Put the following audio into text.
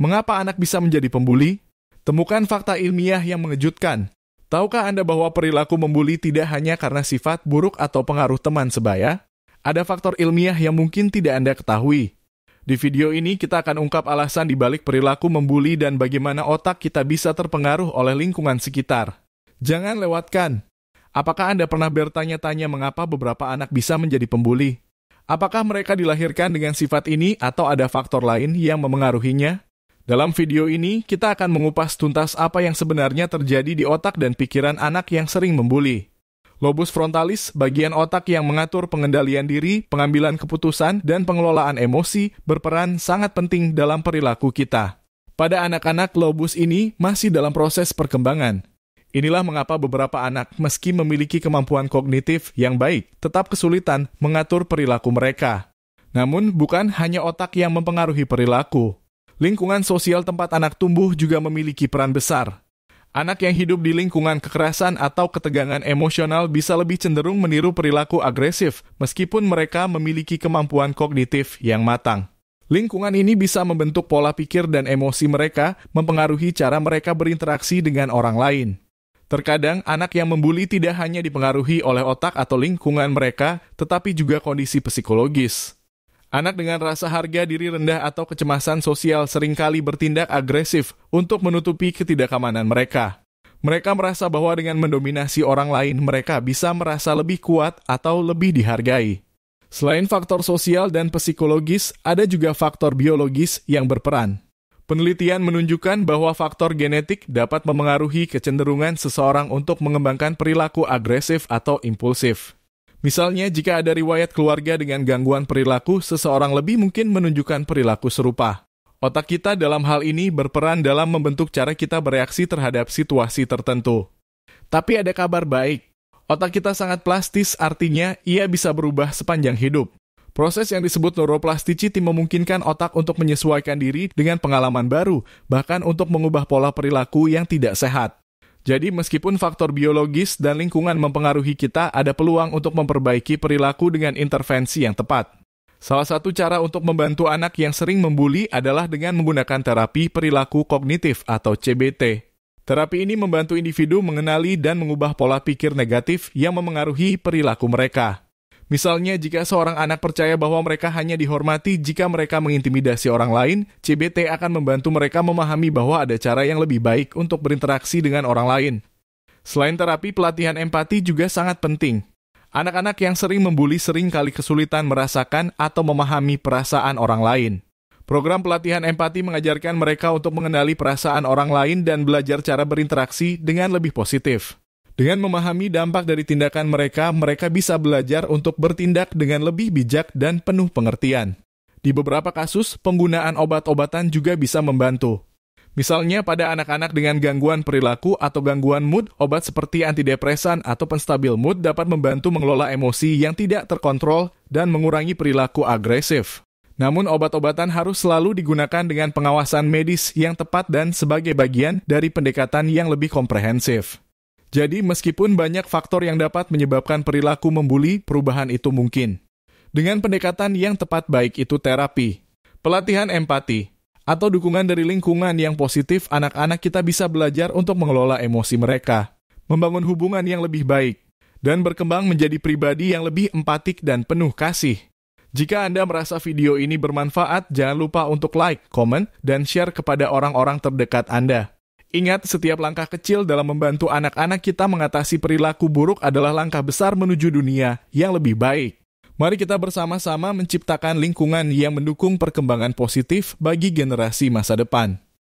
Mengapa anak bisa menjadi pembuli? Temukan fakta ilmiah yang mengejutkan. Tahukah Anda bahwa perilaku membuli tidak hanya karena sifat buruk atau pengaruh teman sebaya? Ada faktor ilmiah yang mungkin tidak Anda ketahui. Di video ini kita akan ungkap alasan di balik perilaku membuli dan bagaimana otak kita bisa terpengaruh oleh lingkungan sekitar. Jangan lewatkan. Apakah Anda pernah bertanya-tanya mengapa beberapa anak bisa menjadi pembuli? Apakah mereka dilahirkan dengan sifat ini atau ada faktor lain yang memengaruhinya? Dalam video ini, kita akan mengupas tuntas apa yang sebenarnya terjadi di otak dan pikiran anak yang sering membuli. Lobus frontalis, bagian otak yang mengatur pengendalian diri, pengambilan keputusan, dan pengelolaan emosi, berperan sangat penting dalam perilaku kita. Pada anak-anak, lobus ini masih dalam proses perkembangan. Inilah mengapa beberapa anak, meski memiliki kemampuan kognitif yang baik, tetap kesulitan mengatur perilaku mereka. Namun, bukan hanya otak yang mempengaruhi perilaku. Lingkungan sosial tempat anak tumbuh juga memiliki peran besar. Anak yang hidup di lingkungan kekerasan atau ketegangan emosional bisa lebih cenderung meniru perilaku agresif, meskipun mereka memiliki kemampuan kognitif yang matang. Lingkungan ini bisa membentuk pola pikir dan emosi mereka, mempengaruhi cara mereka berinteraksi dengan orang lain. Terkadang, anak yang membuli tidak hanya dipengaruhi oleh otak atau lingkungan mereka, tetapi juga kondisi psikologis. Anak dengan rasa harga diri rendah atau kecemasan sosial seringkali bertindak agresif untuk menutupi ketidakamanan mereka. Mereka merasa bahwa dengan mendominasi orang lain, mereka bisa merasa lebih kuat atau lebih dihargai. Selain faktor sosial dan psikologis, ada juga faktor biologis yang berperan. Penelitian menunjukkan bahwa faktor genetik dapat memengaruhi kecenderungan seseorang untuk mengembangkan perilaku agresif atau impulsif. Misalnya, jika ada riwayat keluarga dengan gangguan perilaku, seseorang lebih mungkin menunjukkan perilaku serupa. Otak kita dalam hal ini berperan dalam membentuk cara kita bereaksi terhadap situasi tertentu. Tapi ada kabar baik. Otak kita sangat plastis, artinya ia bisa berubah sepanjang hidup. Proses yang disebut neuroplasticity memungkinkan otak untuk menyesuaikan diri dengan pengalaman baru, bahkan untuk mengubah pola perilaku yang tidak sehat. Jadi meskipun faktor biologis dan lingkungan mempengaruhi kita, ada peluang untuk memperbaiki perilaku dengan intervensi yang tepat. Salah satu cara untuk membantu anak yang sering membuli adalah dengan menggunakan terapi perilaku kognitif atau CBT. Terapi ini membantu individu mengenali dan mengubah pola pikir negatif yang memengaruhi perilaku mereka. Misalnya, jika seorang anak percaya bahwa mereka hanya dihormati jika mereka mengintimidasi orang lain, CBT akan membantu mereka memahami bahwa ada cara yang lebih baik untuk berinteraksi dengan orang lain. Selain terapi, pelatihan empati juga sangat penting. Anak-anak yang sering membuli sering kali kesulitan merasakan atau memahami perasaan orang lain. Program pelatihan empati mengajarkan mereka untuk mengenali perasaan orang lain dan belajar cara berinteraksi dengan lebih positif. Dengan memahami dampak dari tindakan mereka, mereka bisa belajar untuk bertindak dengan lebih bijak dan penuh pengertian. Di beberapa kasus, penggunaan obat-obatan juga bisa membantu. Misalnya pada anak-anak dengan gangguan perilaku atau gangguan mood, obat seperti antidepresan atau penstabil mood dapat membantu mengelola emosi yang tidak terkontrol dan mengurangi perilaku agresif. Namun obat-obatan harus selalu digunakan dengan pengawasan medis yang tepat dan sebagai bagian dari pendekatan yang lebih komprehensif. Jadi, meskipun banyak faktor yang dapat menyebabkan perilaku membuli, perubahan itu mungkin. Dengan pendekatan yang tepat, baik itu terapi, pelatihan empati, atau dukungan dari lingkungan yang positif, anak-anak kita bisa belajar untuk mengelola emosi mereka, membangun hubungan yang lebih baik, dan berkembang menjadi pribadi yang lebih empatik dan penuh kasih. Jika Anda merasa video ini bermanfaat, jangan lupa untuk like, komen, dan share kepada orang-orang terdekat Anda. Ingat, setiap langkah kecil dalam membantu anak-anak kita mengatasi perilaku buruk adalah langkah besar menuju dunia yang lebih baik. Mari kita bersama-sama menciptakan lingkungan yang mendukung perkembangan positif bagi generasi masa depan.